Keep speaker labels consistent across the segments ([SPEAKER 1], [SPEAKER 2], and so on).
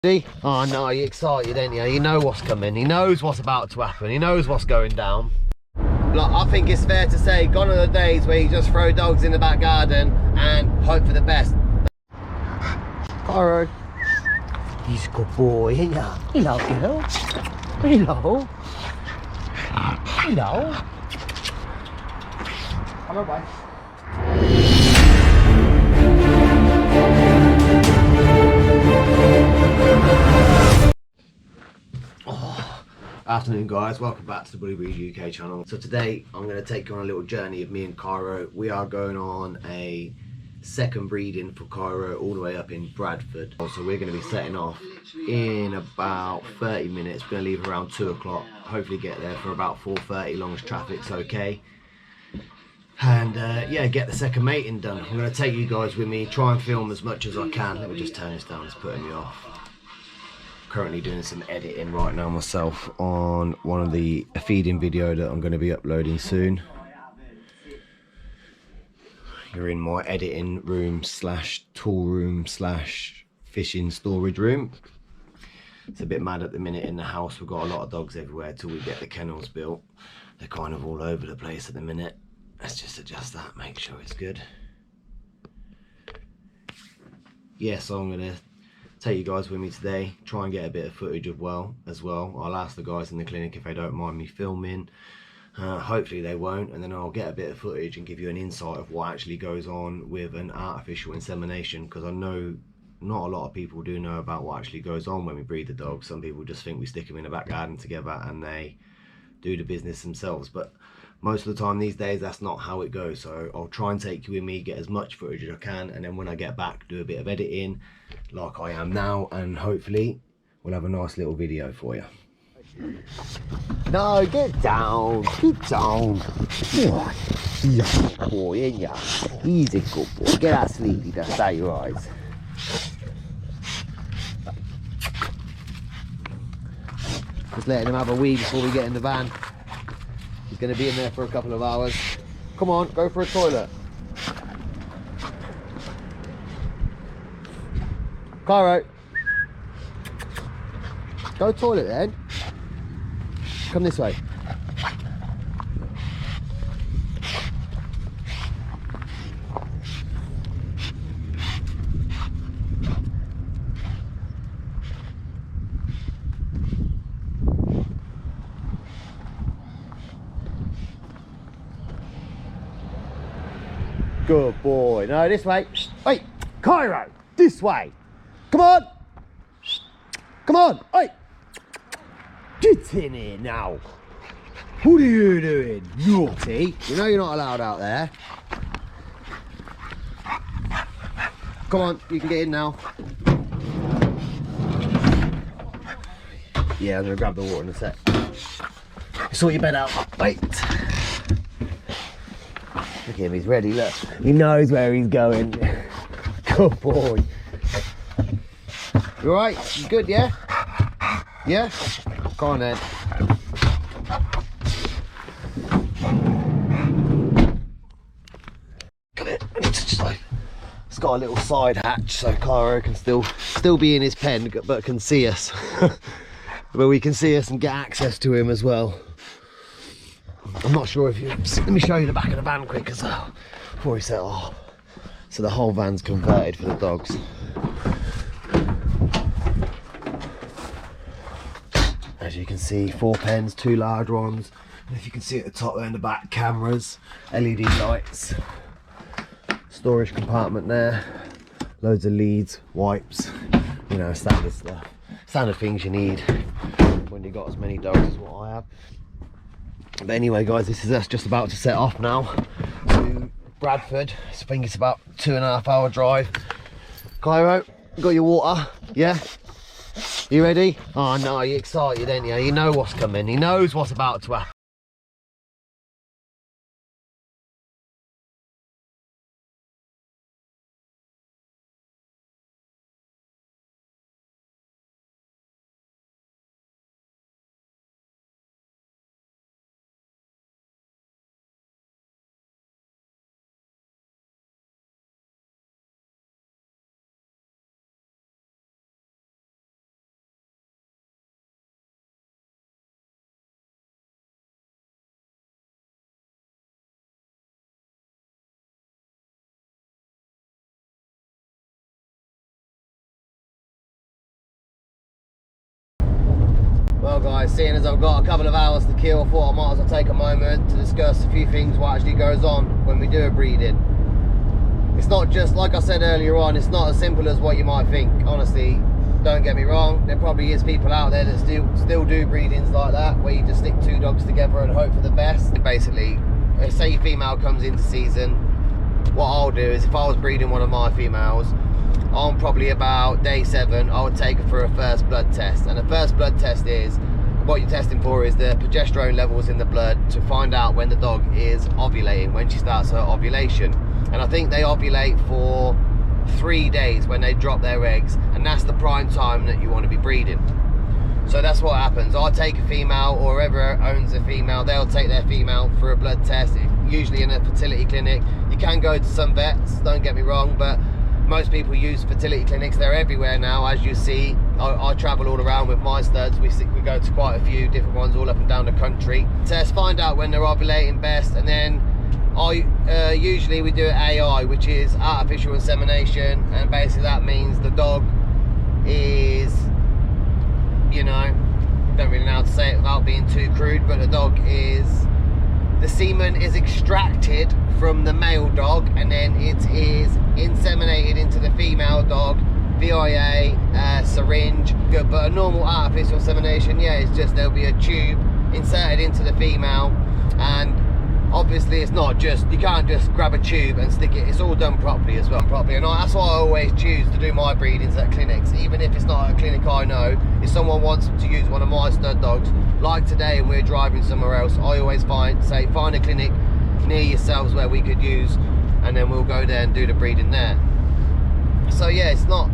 [SPEAKER 1] Oh no, you're excited, ain't you? You know what's coming. He knows what's about to happen. He knows what's going down. Look, I think it's fair to say, gone are the days where you just throw dogs in the back garden and hope for the best. Cairo. He's a good boy, ain't ya? Hello, girl. Hello. Hello. Hello, bye. Afternoon guys, welcome back to the Bullybreeds UK channel. So today I'm going to take you on a little journey of me and Cairo. We are going on a second breeding for Cairo all the way up in Bradford. So we're going to be setting off in about 30 minutes. We're going to leave around 2 o'clock, hopefully get there for about 4:30 long as traffic's okay. And yeah, get the second mating done. I'm going to take you guys with me, try and film as much as I can. Let me just turn this down, it's putting me off. Currently doing some editing right now myself on one of a feeding video that I'm going to be uploading soon. You're in my editing room slash tool room slash fishing storage room. It's a bit mad at the minute in the house. We've got a lot of dogs everywhere till we get the kennels built. They're kind of all over the place at the minute. Let's just adjust that, make sure it's good. Yeah, so I'm going to take you guys with me today, try and get a bit of footage as well. I'll ask the guys in the clinic if they don't mind me filming. Hopefully they won't, and then I'll get a bit of footage and give you an insight of what actually goes on with an artificial insemination, because I know not a lot of people do know about what actually goes on when we breed the dogs. Some people just think we stick them in the back garden together and they do the business themselves, but most of the time these days that's not how it goes. So I'll try and take you with me, get as much footage as I can, and then when I get back do a bit of editing like I am now, and hopefully we'll have a nice little video for you. No, get down, get down. Oh, you're a good boy, ain't ya? He's a good boy. Get out sleepy, just stay your eyes. Just letting him have a wee before we get in the van. He's going to be in there for a couple of hours. Come on, go for a toilet. Cairo. Go toilet then. Come this way. Good boy. No, this way. Wait, Cairo, this way. Come on. Come on. Hey. Get in here now. What are you doing? Naughty. You know you're not allowed out there. Come on, you can get in now. Yeah, I'm going to grab the water in a sec. Sort your bed out. Wait. Look at him, he's ready, look. He knows where he's going. Good boy. You alright? You good, yeah? Yeah? Go on then. Come here. It's got a little side hatch so Cairo can still be in his pen but can see us. But we can see us and get access to him as well. I'm not sure if you... Let me show you the back of the van quick as well before we set off. So the whole van's converted for the dogs. As you can see, 4 pens, 2 large ones. And if you can see at the top there in the back, cameras, LED lights, storage compartment there, loads of leads, wipes, you know, standard stuff. Standard things you need when you've got as many dogs as what I have. But anyway guys, this is us just about to set off now to Bradford. I think it's about 2.5 hour drive. Cairo, you got your water? Yeah? You ready? Oh no, you're excited, ain't you? You know what's coming. He knows what's about to happen. Well guys, seeing as I've got a couple of hours to kill, I thought I might as well take a moment to discuss a few things what actually goes on when we do a breeding. It's not just, like I said earlier on, it's not as simple as what you might think. Honestly, don't get me wrong, there probably is people out there that still do breedings like that, where you just stick two dogs together and hope for the best. Basically, say your female comes into season, what I'll do is, if I was breeding one of my females, on probably about day 7, I would take her for a first blood test. And the first blood test is, what you're testing for is the progesterone levels in the blood to find out when the dog is ovulating, when she starts her ovulation. And I think they ovulate for 3 days when they drop their eggs, and that's the prime time that you want to be breeding. So that's what happens. I take a female, or whoever owns a female, they'll take their female for a blood test, usually in a fertility clinic. You can go to some vets, don't get me wrong, but most people use fertility clinics. They're everywhere now, as you see. I travel all around with my studs. We go to quite a few different ones all up and down the country. Test, find out when they're ovulating best, and then usually we do AI, which is artificial insemination, and basically that means the dog is, you know, don't really know how to say it without being too crude, but the semen is extracted from the male dog, and then it is inseminated into the female dog via a syringe. But a normal artificial insemination, yeah, it's just there'll be a tube inserted into the female, and obviously it's not just, you can't just grab a tube and stick it, it's all done properly as well. And that's why I always choose to do my breedings at clinics, even if it's not a clinic I know. If someone wants to use one of my stud dogs, like today, and we're driving somewhere else, I always find a clinic near yourselves where we could use, and then we'll go there and do the breeding there. So yeah, it's not,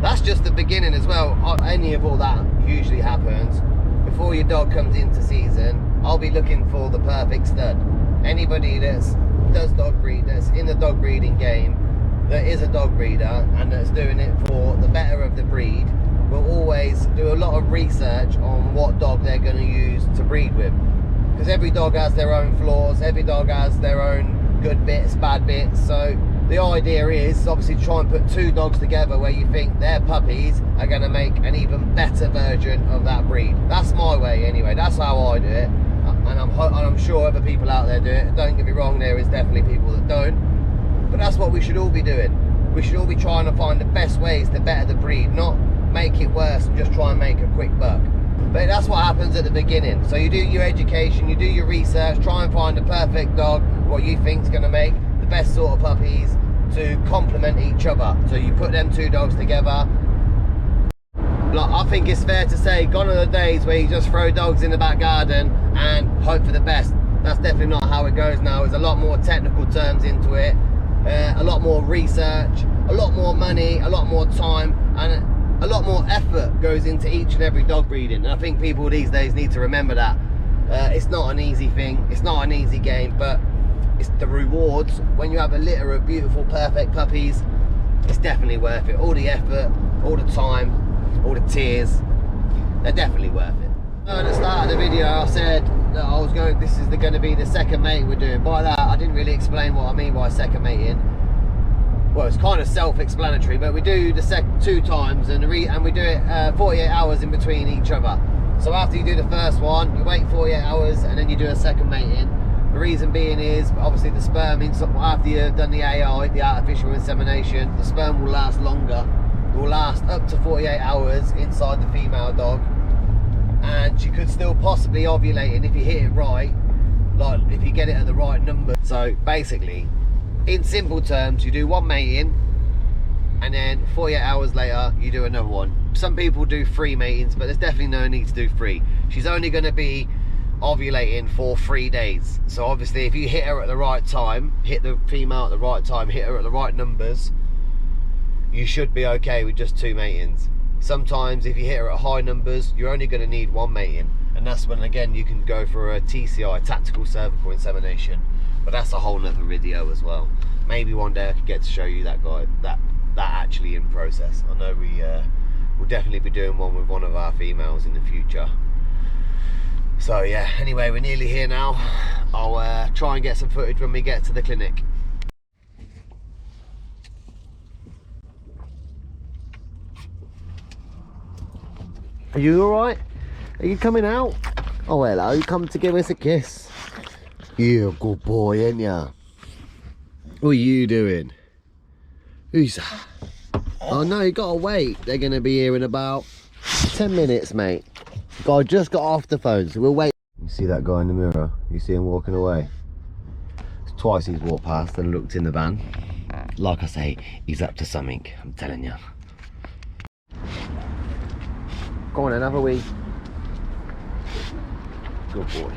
[SPEAKER 1] that's just the beginning as well. Any of all that usually happens before your dog comes into season. I'll be looking for the perfect stud. Anybody that's in the dog breeding game, that is a dog breeder and that's doing it for the better of the breed, will always do a lot of research on what dog they're going to use to breed with, because every dog has their own flaws, every dog has their own good bits, bad bits. So the idea is obviously try and put two dogs together where you think their puppies are going to make an even better version of that breed. That's my way anyway, that's how I do it. And I'm sure other people out there do it. Don't get me wrong, there is definitely people that don't, but that's what we should all be doing. We should all be trying to find the best ways to better the breed, not make it worse and just try and make a quick buck. But that's what happens at the beginning. So you do your education, you do your research, try and find the perfect dog, what you think is going to make the best sort of puppies to complement each other. So you put them two dogs together. Like, I think it's fair to say, gone are the days where you just throw dogs in the back garden and hope for the best. That's definitely not how it goes now. There's a lot more technical terms into it, a lot more research, a lot more money, a lot more time, and a lot more effort goes into each and every dog breeding. And I think people these days need to remember that. It's not an easy thing, it's not an easy game, but it's the rewards when you have a litter of beautiful, perfect puppies. It's definitely worth it. All the effort, all the time, all the tears, they're definitely worth it. At the start of the video I said that this is going to be the second mate we're doing. By that I didn't really explain what I mean by second mating. Well, it's kind of self-explanatory, but we do the 2 times, and we do it 48 hours in between each other. So after you do the first one, you wait 48 hours and then you do a second mating. The reason being is, obviously the sperm, after you've done the AI, the artificial insemination, the sperm will last longer. It will last up to 48 hours inside the female dog, and she could still possibly ovulate, and if you hit it right, like if you get it at the right number. So basically, in simple terms, you do one mating, and then 48 hours later you do another one. Some people do 3 matings, but there's definitely no need to do 3. She's only going to be ovulating for 3 days. So obviously if you hit her at the right time, hit the female at the right time, hit her at the right numbers, you should be okay with just 2 matings. Sometimes if you hit her at high numbers, you're only going to need 1 mating, and that's when again you can go for a TCI, tactical cervical insemination. But that's a whole nother video as well. Maybe one day I could get to show you that actually in process. I know we'll definitely be doing one with one of our females in the future. So yeah, anyway, we're nearly here now. I'll try and get some footage when we get to the clinic. Are you alright? Are you coming out? Oh, hello. Come to give us a kiss. You're a good boy, ain't ya? What are you doing? Who's that? Oh, no, you gotta wait. They're gonna be here in about 10 minutes, mate. Guy just got off the phone, so we'll wait. You see that guy in the mirror? You see him walking away? It's twice he's walked past and looked in the van. Like I say, he's up to something, I'm telling you. Go on then, have a wee. Good boy.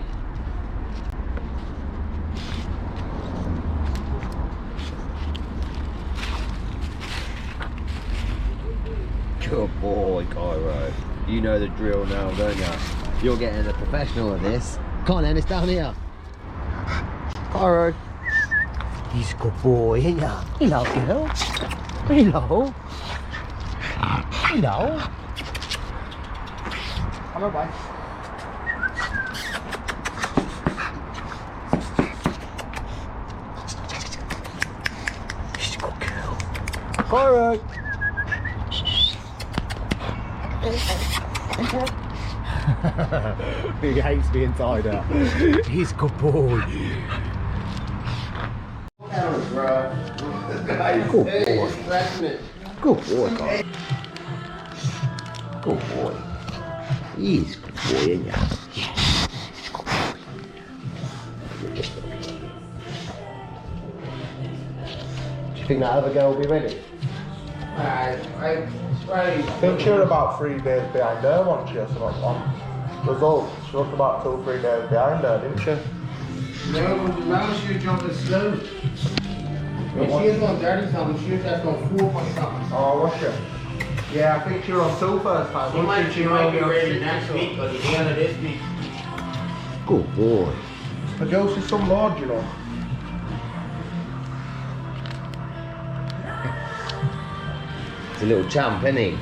[SPEAKER 1] Good boy, Cairo. You know the drill now, don't you? You're getting a professional at this. Come on then, it's down here. Cairo. He's a good boy, ain't ya? Hello, girl. Hello. Hello. Come on, bye. She's a good girl. Cairo. He hates being tied up. He's a good boy. Good boy. Good boy, guy. Good boy. He's a good boy, ain't ya? Yeah. Do you think that other girl will be ready?
[SPEAKER 2] I think you're about 3 days behind her, wasn't she? So on results, she was about 2 or 3 days behind her, didn't she?
[SPEAKER 3] No, but now she was jumping slow. When she was on 30 something, she was just on 4 point something.
[SPEAKER 2] Oh, was she? Yeah, I think she was on 2 first time.
[SPEAKER 3] She might be ready next week, but the end of this week.
[SPEAKER 1] Good boy.
[SPEAKER 2] The girl's is some lord, you know.
[SPEAKER 1] He's a little champ, isn't he?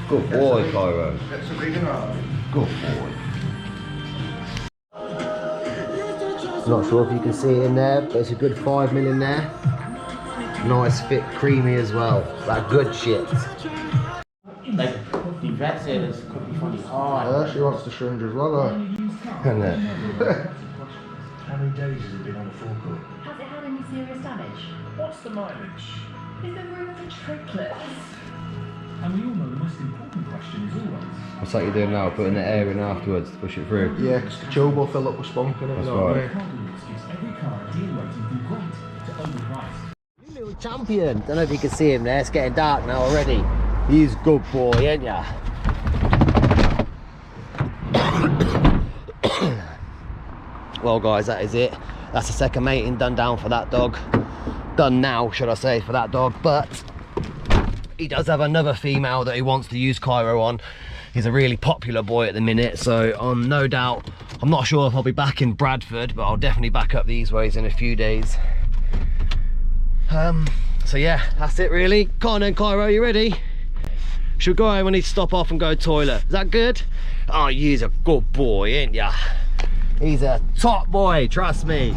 [SPEAKER 1] Good boy, Cairo.
[SPEAKER 2] Get some reading out.
[SPEAKER 1] Good boy. Not sure if you can see it in there, but it's a good 5 mil in there. Nice, fit, creamy as well. That good shit.
[SPEAKER 3] Like, the vet said it's could be funny hard.
[SPEAKER 2] Yeah, she wants to shrink as well,
[SPEAKER 1] Isn't it?
[SPEAKER 4] How many days has it been on the forecourt?
[SPEAKER 5] Has it had any serious damage?
[SPEAKER 4] What's the mileage?
[SPEAKER 5] Is there room for triplets?
[SPEAKER 4] And we all know the most important question is always...
[SPEAKER 1] What's that you're doing now? Putting the air in afterwards to push it through?
[SPEAKER 2] Yeah, because the tube will fill up with spunk in it.
[SPEAKER 1] That's
[SPEAKER 2] you know what I
[SPEAKER 1] right.
[SPEAKER 2] mean?
[SPEAKER 4] Cargoes gives every car a deal rating from great to overpriced.
[SPEAKER 1] You little champion. Don't know if you can see him there. It's getting dark now already. He's a good boy, ain't ya? Well, guys, that is it. That's the second mating done down for that dog. Done now, should I say, for that dog. But he does have another female that he wants to use Cairo on. He's a really popular boy at the minute, so no doubt, I'm not sure if I'll be back in Bradford, but I'll definitely back up these ways in a few days. So yeah, that's it really. Come on then, Cairo, you ready? Should we go home? I need to stop off and go toilet. Is that good? Oh, he's a good boy, ain't ya? He's a top boy, trust me.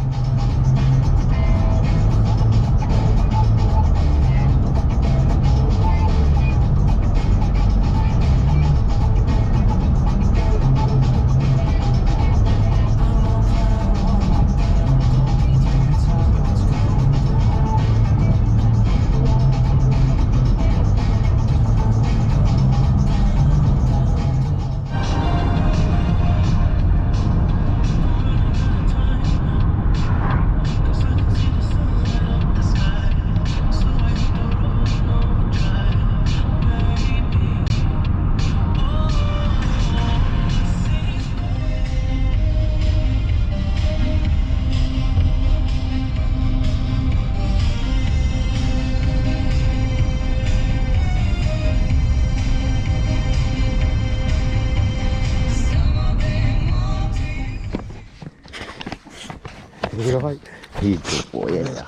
[SPEAKER 1] He's a good boy, ain't ya?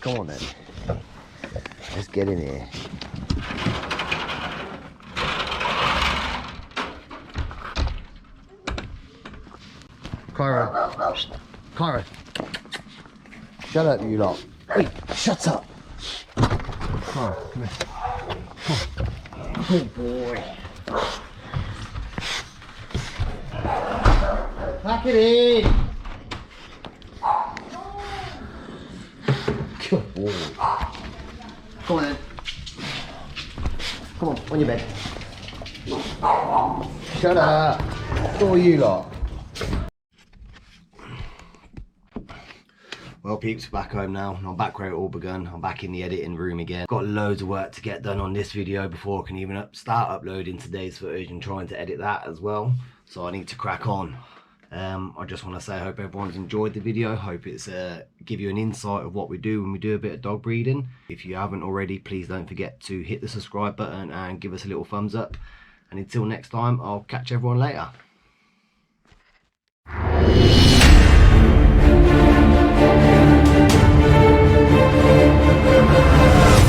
[SPEAKER 1] Come on then. Let's get in here. Cairo. Cairo. Shut up, you lot. Wait, shut up. Cairo, come here. Come on. Good boy. Get in. Good boy. Come on then. Come on your bed. Shut up. Who are you lot? Well peeps, back home now. I'm back where it all begun. I'm back in the editing room again. Got loads of work to get done on this video before I can even start uploading today's footage and trying to edit that as well. So I need to crack on. I just want to say I hope everyone's enjoyed the video. Hope it's give you an insight of what we do when we do a bit of dog breeding. If you haven't already, please don't forget to hit the subscribe button and give us a little thumbs up. And until next time, I'll catch everyone later.